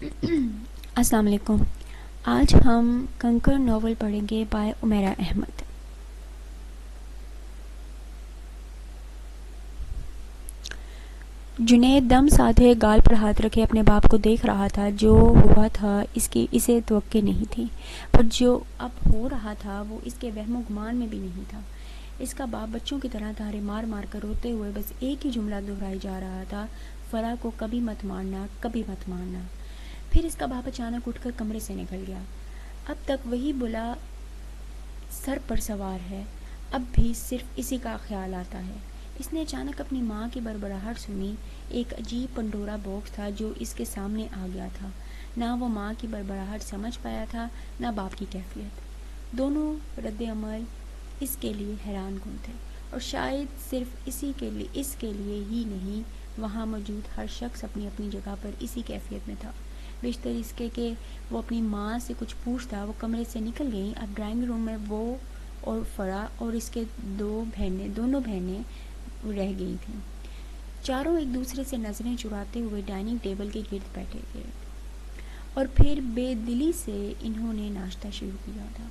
السلام علیکم۔ آج ہم کنکر ناول پڑھیں گے بائے عمیرہ احمد۔ جنید دم سادھے گال پر ہاتھ رکھے اپنے باپ کو دیکھ رہا تھا۔ جو ہوا تھا اسے توقع نہیں تھی، پر جو اب ہو رہا تھا وہ اس کے وہم و گمان میں بھی نہیں تھا۔ اس کا باپ بچوں کی طرح دھارے مار مار کر روتے ہوئے بس ایک ہی جملہ دہرائی جا رہا تھا، فرا کو کبھی مت مارنا، کبھی مت مارنا۔ پھر اس کا باپ اچانک اٹھ کر کمرے سے نکل گیا۔ اب تک وہی بلا سر پر سوار ہے، اب بھی صرف اسی کا خیال آتا ہے۔ اس نے اچانک اپنی ماں کی بڑبڑاہٹ سنی۔ ایک عجیب پنڈورا باکس تھا جو اس کے سامنے آ گیا تھا۔ نہ وہ ماں کی بڑبڑاہٹ سمجھ پایا تھا، نہ باپ کی کیفیت۔ دونوں رد عمل اس کے لیے حیران کن تھے، اور شاید صرف اس کے لیے ہی نہیں، وہاں موجود ہر شخص اپنی اپنی جگہ پر اسی کیفیت میں تھا۔ بیشتر اس کے کہ وہ اپنی ماں سے کچھ پوچھتا۔ وہ کمرے سے نکل گئیں۔ اب ڈرائنگ روم میں وہ اور فرا اور اس کے دونوں بہنیں رہ گئی تھیں۔ چاروں ایک دوسرے سے نظریں چراتے ہوئے ڈائننگ ٹیبل کے گرد بیٹھے تھے، اور پھر بے دلی سے انہوں نے ناشتہ شروع کیا تھا،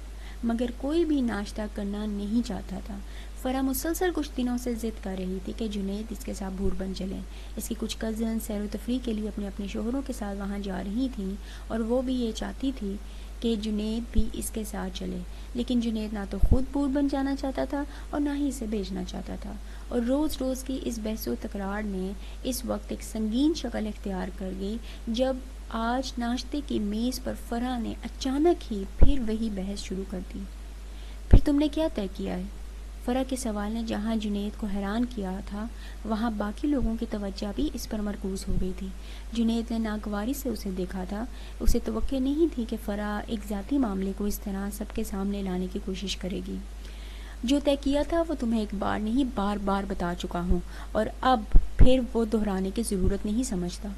مگر کوئی بھی ناشتہ کرنا نہیں چاہتا تھا۔ فرا مسلسل کچھ دنوں سے ضد کر رہی تھی کہ جنید اس کے ساتھ بھوربن چلیں۔ اس کی کچھ کزن سیر و تفریح کے لیے اپنے اپنے شوہروں کے ساتھ وہاں جا رہی تھیں، اور وہ بھی یہ چاہتی تھی کہ جنید بھی اس کے ساتھ چلے، لیکن جنید نہ تو خود بھوربن جانا چاہتا تھا اور نہ ہی اسے بھیجنا چاہتا تھا، اور روز روز کی اس بحث و تکرار نے اس وقت ایک سنگین شکل اختیار کر گئی، جب آج ناشتے کی میز پر فرا نے اچانک ہی پھر وہی بحث شروع کر دی۔ پھر تم نے کیا طے کیا ہے؟ فرا کے سوال نے جہاں جنید کو حیران کیا تھا، وہاں باقی لوگوں کی توجہ بھی اس پر مرکوز ہو گئی تھی۔ جنید نے ناگواری سے اسے دیکھا تھا۔ اسے توقع نہیں تھی کہ فرا ایک ذاتی معاملے کو اس طرح سب کے سامنے لانے کی کوشش کرے گی۔ جو طے کیا تھا وہ تمہیں ایک بار نہیں بار بار بتا چکا ہوں، اور اب پھر وہ دہرانے کی ضرورت نہیں سمجھتا۔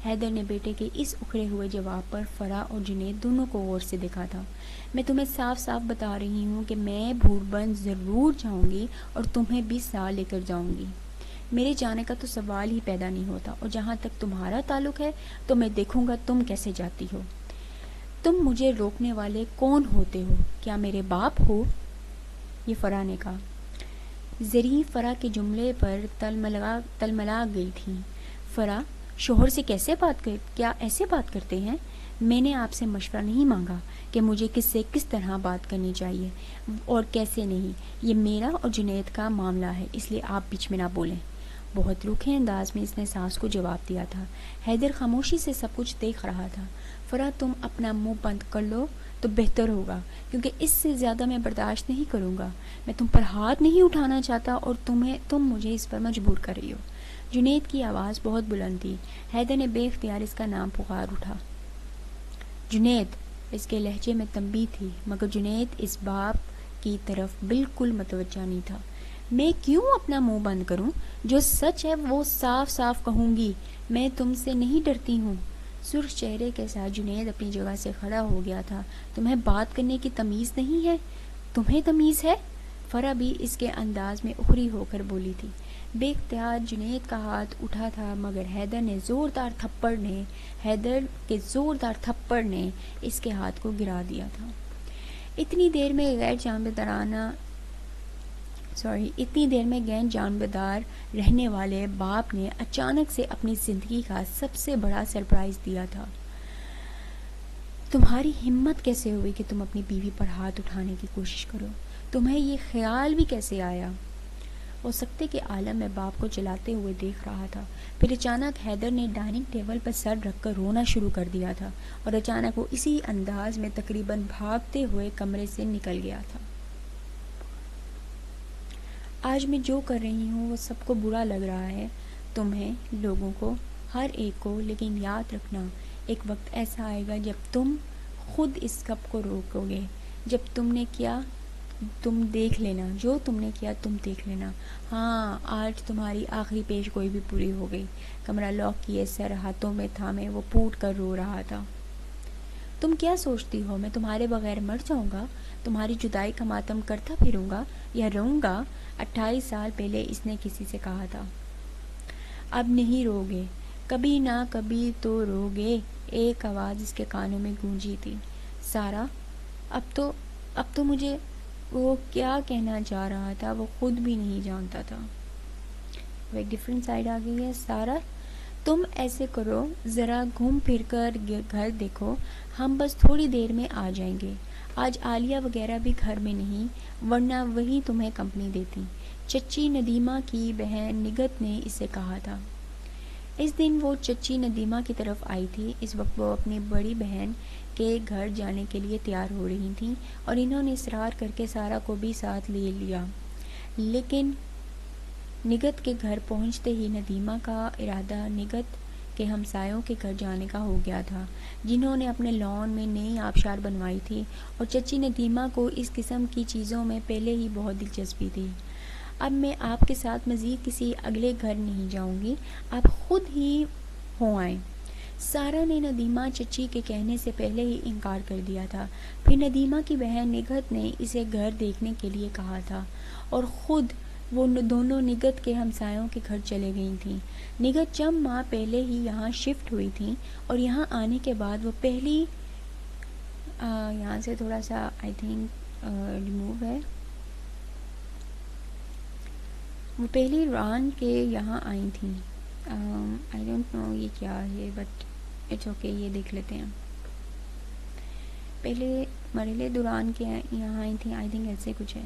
حیدر نے بیٹے کے اس اکھڑے ہوئے جواب پر فرا اور جنید دونوں کو غور سے دیکھا تھا۔ میں تمہیں صاف صاف بتا رہی ہوں کہ میں بھوربن ضرور جاؤں گی، اور تمہیں بھی ساتھ لے کر جاؤں گی۔ میرے جانے کا تو سوال ہی پیدا نہیں ہوتا، اور جہاں تک تمہارا تعلق ہے تو میں دیکھوں گا تم کیسے جاتی ہو۔ تم مجھے روکنے والے کون ہوتے ہو؟ کیا میرے باپ ہو؟ یہ فرا نے کہا۔ زریں فرا کے جملے پر تلملا گئی تھی۔ فرا، شوہر سے کیا ایسے بات کرتے ہیں؟ میں نے آپ سے مشورہ نہیں مانگا کہ مجھے کس سے کس طرح بات کرنی چاہیے اور کیسے نہیں۔ یہ میرا اور جنید کا معاملہ ہے، اس لیے آپ بیچ میں نہ بولیں۔ بہت روکھے انداز میں اس نے ساس کو جواب دیا تھا۔ حیدر خاموشی سے سب کچھ دیکھ رہا تھا۔ فرا، تم اپنا منہ بند کر لو تو بہتر ہوگا، کیونکہ اس سے زیادہ میں برداشت نہیں کروں گا۔ میں تم پر ہاتھ نہیں اٹھانا چاہتا، اور تم مجھے اس پر مجبور کر رہی ہو۔ جنید کی آواز بہت بلند تھی۔ حیدر نے بے اختیار اس کا نام پکار اٹھا۔ جنید! اس کے لہجے میں تنبیہ تھی، مگر جنید اس بات کی طرف بالکل متوجہ نہیں تھا۔ میں کیوں اپنا منہ بند کروں؟ جو سچ ہے وہ صاف صاف کہوں گی۔ میں تم سے نہیں ڈرتی ہوں۔ سرخ چہرے کے ساتھ جنید اپنی جگہ سے کھڑا ہو گیا تھا۔ تمہیں بات کرنے کی تمیز نہیں ہے؟ تمہیں تمیز ہے؟ فرا بھی اس کے انداز میں اکھڑی ہو کر بولی تھی۔ بے اختیار جنید کا ہاتھ اٹھا تھا، مگر حیدر کے زوردار تھپڑ نے اس کے ہاتھ کو گرا دیا تھا۔ اتنی دیر میں غیر جانبدار رہنے والے باپ نے اچانک سے اپنی زندگی کا سب سے بڑا سرپرائز دیا تھا۔ تمہاری ہمت کیسے ہوئی کہ تم اپنی بیوی پر ہاتھ اٹھانے کی کوشش کرو؟ تمہیں یہ خیال بھی کیسے آیا؟ وہ سکتے کے عالم میں باپ کو چلاتے ہوئے دیکھ رہا تھا۔ پھر اچانک حیدر نے ڈائننگ ٹیبل پر سر رکھ کر رونا شروع کر دیا تھا، اور اچانک وہ اسی انداز میں تقریباً بھاگتے ہوئے کمرے سے نکل گیا تھا۔ آج میں جو کر رہی ہوں وہ سب کو برا لگ رہا ہے، تمہیں، لوگوں کو، ہر ایک کو، لیکن یاد رکھنا ایک وقت ایسا آئے گا جب تم خود اس سب کو روکو گے۔ جب تم نے کیا تم دیکھ لینا، جو تم نے کیا تم دیکھ لینا۔ ہاں، آج تمہاری آخری پیش گوئی بھی پوری ہو گئی۔ کمرہ لاک کیے، سر ہاتھوں میں تھامے وہ پھوٹ کر رو رہا تھا۔ تم کیا سوچتی ہو میں تمہارے بغیر مر جاؤں گا؟ تمہاری جدائی کا ماتم کرتا پھروں گا یا رہوں گا؟ 28 سال پہلے اس نے کسی سے کہا تھا۔ اب نہیں روگے، کبھی نہ کبھی تو روگے، ایک آواز اس کے کانوں میں گونجی تھی، سارا۔ اب تو مجھے وہ کیا کہنا چاہ رہا تھا وہ خود بھی نہیں جانتا تھا۔ وہ ایک ڈیفرنٹ سائڈ آ گئی ہے۔ سارا، تم ایسے کرو، ذرا گھوم پھر کر گھر دیکھو، ہم بس تھوڑی دیر میں آ جائیں گے۔ آج عالیہ وغیرہ بھی گھر میں نہیں، ورنہ وہی تمہیں کمپنی دیتی، چچی ندیمہ کی بہن نگت نے اسے کہا تھا۔ اس دن وہ چچی ندیمہ کی طرف آئی تھی۔ اس وقت وہ اپنی بڑی بہن کے گھر جانے کے لیے تیار ہو رہی تھیں اور انہوں نے اصرار کر کے سارا کو بھی ساتھ لے لیا، لیکن نگت کے گھر پہنچتے ہی ندیمہ کا ارادہ نگت کے ہمسایوں کے گھر جانے کا ہو گیا تھا، جنہوں نے اپنے لان میں نئی آبشار بنوائی تھی، اور چچی ندیمہ کو اس قسم کی چیزوں میں پہلے ہی بہت دلچسپی تھی۔ اب میں آپ کے ساتھ مزید کسی اگلے گھر نہیں جاؤں گی، آپ خود ہی ہو آئیں۔ سارا نے ندیمہ چچی کے کہنے سے پہلے ہی انکار کر دیا تھا۔ پھر ندیمہ کی بہن نگت نے اسے گھر دیکھنے کے لیے کہا تھا، اور خود وہ دونوں نگت کے ہمسایوں کے گھر چلے گئی تھیں۔ نگت چند ماہ پہلے ہی یہاں شفٹ ہوئی تھیں، اور یہاں آنے کے بعد وہ پہلی یہاں سے تھوڑا سا آئی تھنک ریموو ہے، وہ پہلی ران کے یہاں آئی تھیں۔ آئی ڈونٹ نو یہ کیا ہے، بٹ اٹس اوکے، یہ دیکھ لیتے ہیں۔ پہلے مرحلے دوران کے یہاں آئی تھیں، آئی تھنک ایسے کچھ ہے،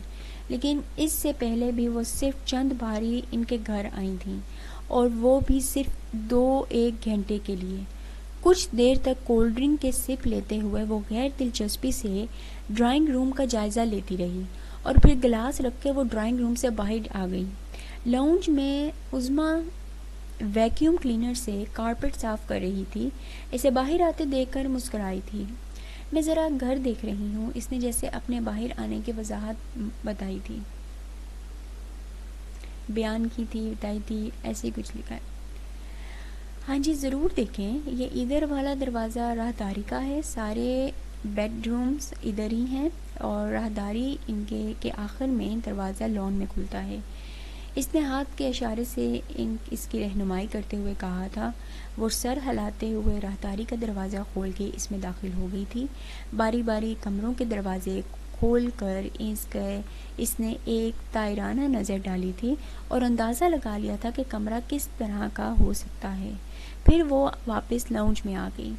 لیکن اس سے پہلے بھی وہ صرف چند بار ہی ان کے گھر آئی تھیں، اور وہ بھی صرف 2-1 گھنٹے کے لیے۔ کچھ دیر تک کولڈ ڈرنک کے سپ لیتے ہوئے وہ غیر دلچسپی سے ڈرائنگ روم کا جائزہ لیتی رہی، اور پھر گلاس رکھ کے وہ ڈرائنگ روم سے باہر آ گئی۔ لاؤنج میں عظمیٰ ویکیوم کلینر سے کارپیٹ صاف کر رہی تھی، اسے باہر آتے دیکھ کر مسکرائی تھی۔ میں ذرا گھر دیکھ رہی ہوں، اس نے جیسے اپنے باہر آنے کی وضاحت بتائی تھی، بیان کی تھی، بتائی تھی، ایسے کچھ لکھا ہے۔ ہاں جی ضرور دیکھیں، یہ ادھر والا دروازہ راہداری کا ہے، سارے بیڈ رومز ادھر ہی ہیں، اور راہداری ان کے آخر میں دروازہ لان میں کھلتا ہے۔ اس نے ہاتھ کے اشارے سے اس کی رہنمائی کرتے ہوئے کہا تھا۔ وہ سر ہلاتے ہوئے راہداری کا دروازہ کھول کے اس میں داخل ہو گئی تھی۔ باری باری کمروں کے دروازے کھول کر اس نے ایک طائرانہ نظر ڈالی تھی اور اندازہ لگا لیا تھا کہ کمرہ کس طرح کا ہو سکتا ہے۔ پھر وہ واپس لاؤنج میں آ گئی۔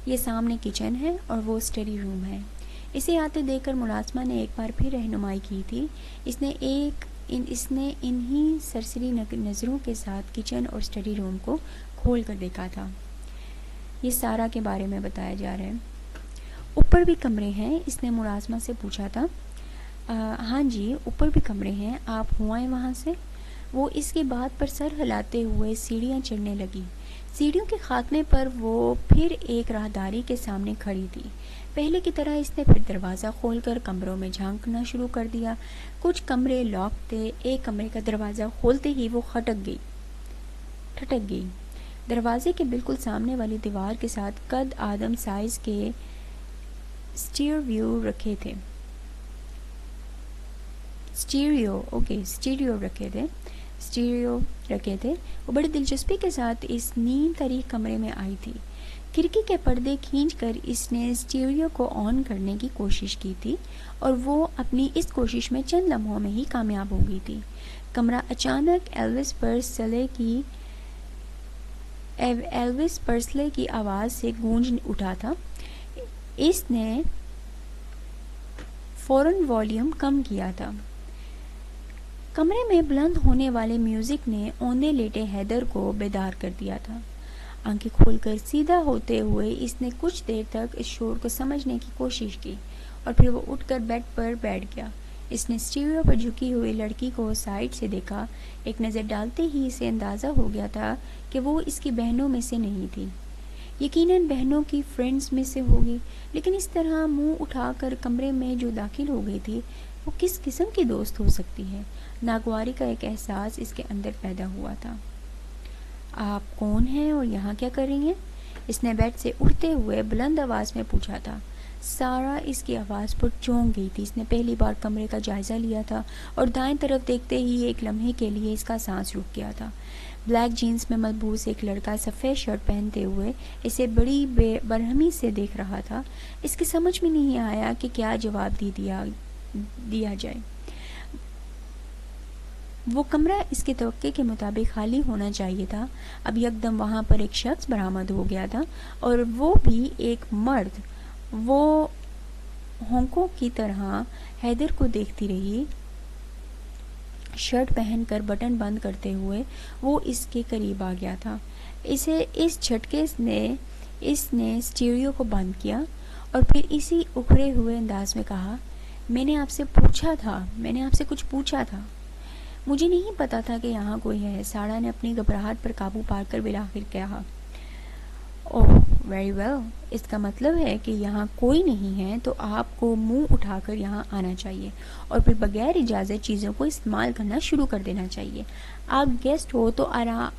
یہ سامنے کچن ہے اور وہ اسٹڈی روم ہے۔ اسے آتے دیکھ کر ملازمہ نے ایک بار پھر رہنمائی کی تھی۔ اس نے انہی سرسری نظروں کے ساتھ کچن اور اسٹڈی روم کو کھول کر دیکھا تھا۔ یہ سارا کے بارے میں بتایا جا رہا ہے۔ اوپر بھی کمرے ہیں؟ اس نے ملازمہ سے پوچھا تھا۔ ہاں جی اوپر بھی کمرے ہیں، آپ ہو آئیں وہاں سے۔ وہ اس کی بات پر سر ہلاتے ہوئے سیڑھیاں چڑھنے لگی۔ سیڑھیوں کے خاتمے پر وہ پھر ایک راہداری کے سامنے کھڑی تھی۔ پہلے کی طرح اس نے پھر دروازہ کھول کر کمروں میں جھانکنا شروع کر دیا۔ کچھ کمرے لاک تھے۔ ایک کمرے کا دروازہ کھولتے ہی وہ ٹھٹک گئی۔ دروازے کے بالکل سامنے والی دیوار کے ساتھ قد آدم سائز کے اسٹیریو رکھے تھے۔ وہ بڑی دلچسپی کے ساتھ اس نیم تاریک کمرے میں آئی تھی۔ کھڑکی کے پردے کھینچ کر اس نے اسٹیریو کو آن کرنے کی کوشش کی تھی، اور وہ اپنی اس کوشش میں چند لمحوں میں ہی کامیاب ہو گئی تھی۔ کمرہ اچانک ایلوس پرسلے کی آواز سے گونج اٹھا تھا۔ اس نے فوراً والیوم کم کیا تھا۔ کمرے میں بلند ہونے والے میوزک نے اوندے لیٹے حیدر کو بیدار کر دیا تھا۔ آنکھیں کھول کر سیدھا ہوتے ہوئے اس نے کچھ دیر تک اس شور کو سمجھنے کی کوشش کی، اور پھر وہ اٹھ کر بیڈ پر بیٹھ گیا۔ اس نے اسٹیریو پر جھکی ہوئی لڑکی کو سائڈ سے دیکھا۔ ایک نظر ڈالتے ہی اسے اندازہ ہو گیا تھا کہ وہ اس کی بہنوں میں سے نہیں تھی، یقیناً بہنوں کی فرینڈز میں سے ہوگی، لیکن اس طرح منہ اٹھا کر کمرے میں جو داخل ہو گئی تھی وہ کس قسم کی دوست ہو سکتی ہے؟ ناگواری کا ایک احساس اس کے اندر پیدا ہوا تھا۔ آپ کون ہیں اور یہاں کیا کر رہی ہیں؟ اس نے بیڈ سے اٹھتے ہوئے بلند آواز میں پوچھا تھا۔ سارا اس کی آواز پر چونک گئی تھی۔ اس نے پہلی بار کمرے کا جائزہ لیا تھا، اور دائیں طرف دیکھتے ہی ایک لمحے کے لیے اس کا سانس رک گیا تھا۔ بلیک جینس میں ملبوس ایک لڑکا سفید شرٹ پہنتے ہوئے اسے بڑی بے برہمی سے دیکھ رہا تھا۔ اس کی سمجھ میں نہیں آیا کہ کیا جواب دیا جائے۔ وہ کمرہ اس کے توقع کے مطابق خالی ہونا چاہیے تھا۔ اب یکدم وہاں پر ایک شخص برآمد ہو گیا تھا، اور وہ بھی ایک مرد۔ وہ ہونکوں کی طرح حیدر کو دیکھتی رہی۔ شرٹ پہن کر بٹن بند کرتے ہوئے وہ اس کے قریب آ گیا تھا۔ اس جھٹکے اس نے اسٹیریو کو بند کیا اور پھر اسی اکھڑے ہوئے انداز میں کہا، میں نے آپ سے کچھ پوچھا تھا۔ مجھے نہیں پتا تھا کہ یہاں کوئی ہے، سارا نے اپنی گھبراہٹ پر قابو پا کر بالآخر کہا۔ اوہ ویری ویل، اس کا مطلب ہے کہ یہاں کوئی نہیں ہے تو آپ کو منہ اٹھا کر یہاں آنا چاہیے اور پھر بغیر اجازت چیزوں کو استعمال کرنا شروع کر دینا چاہیے۔ آپ گیسٹ ہو تو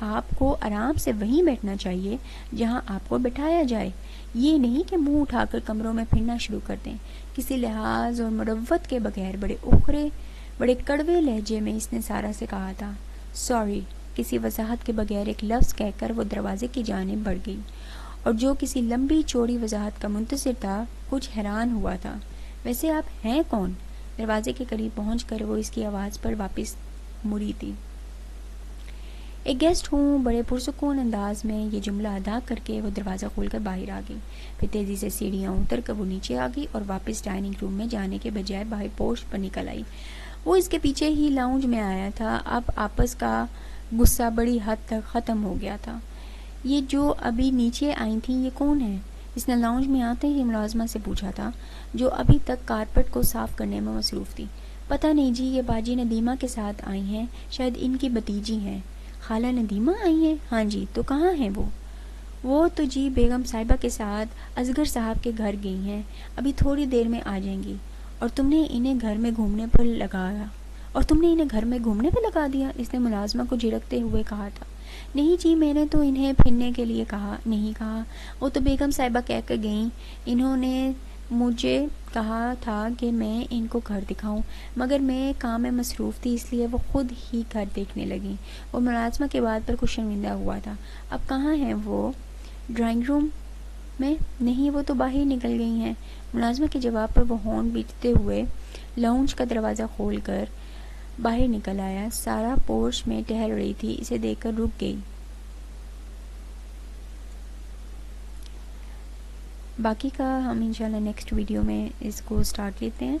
آپ کو آرام سے وہیں بیٹھنا چاہیے جہاں آپ کو بٹھایا جائے، یہ نہیں کہ منہ اٹھا کر کمروں میں پھرنا شروع کر دیں۔ کسی لحاظ اور مروت کے بغیر بڑے کڑوے لہجے میں اس نے سارا سے کہا تھا، سوری۔ کسی وضاحت کے بغیر ایک لفظ کہہ کر وہ دروازے کی جانب بڑھ گئی، اور جو کسی لمبی چوڑی وضاحت کا منتظر تھا کچھ حیران ہوا تھا۔ ویسے آپ ہیں کون؟ دروازے کے قریب پہنچ کر وہ اس کی آواز پر واپس مڑی تھی۔ ایک گیسٹ ہوں، بڑے پرسکون انداز میں یہ جملہ ادا کر کے وہ دروازہ کھول کر باہر آ گئی۔ پھر تیزی سے سیڑھیاں اتر کر وہ نیچے آ گئی اور واپس ڈائننگ روم میں جانے کے بجائے باہر پورچ پر نکل آئی۔ وہ اس کے پیچھے ہی لاؤنج میں آیا تھا۔ اب آپس کا غصہ بڑی حد تک ختم ہو گیا تھا۔ یہ جو ابھی نیچے آئی تھیں یہ کون ہے؟ اس نے لاؤنج میں آتے ہی ملازمہ سے پوچھا تھا، جو ابھی تک کارپٹ کو صاف کرنے میں مصروف تھی۔ پتہ نہیں جی، یہ باجی ندیمہ کے ساتھ آئی ہیں، شاید ان کی بھتیجی ہیں۔ خالہ ندیمہ آئی ہیں؟ ہاں جی، تو کہاں ہیں وہ؟ وہ تو جی بیگم صاحبہ کے ساتھ اصغر صاحب کے گھر گئی ہیں، ابھی تھوڑی دیر میں آ جائیں گی۔ اور تم نے انہیں گھر میں گھومنے پر لگا دیا؟ اس نے ملازمہ کو جھڑکتے ہوئے کہا تھا۔ نہیں جی، میں نے تو انہیں پھرنے کے لیے نہیں کہا، وہ تو بیگم صاحبہ کہہ کر گئیں۔ انہوں نے مجھے کہا تھا کہ میں ان کو گھر دکھاؤں، مگر میں کام میں مصروف تھی، اس لیے وہ خود ہی گھر دیکھنے لگیں۔ وہ ملازمہ کے بات پر کچھ شرمندہ ہوا تھا۔ اب کہاں ہیں وہ؟ ڈرائنگ روم میں؟ نہیں، وہ تو باہر نکل گئی ہیں۔ ملازمہ کے جواب پر وہ ہارن پیٹتے ہوئے لاؤنج کا دروازہ کھول کر باہر نکل آیا۔ سارا پورچ میں ٹہل رہی تھی، اسے دیکھ کر رک گئی۔ باقی کا ہم انشاءاللہ نیکسٹ ویڈیو میں اس کو سٹارٹ لیتے ہیں۔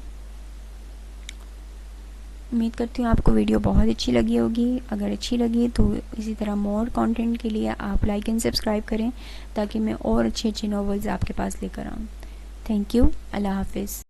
امید کرتی ہوں آپ کو ویڈیو بہت اچھی لگی ہوگی۔ اگر اچھی لگی تو اسی طرح مور کنٹینٹ کے لیے آپ لائک اینڈ سبسکرائب کریں، تاکہ میں اور اچھے ناولز آپ کے پاس لے کر آؤں۔ تھینک یو، اللہ حافظ۔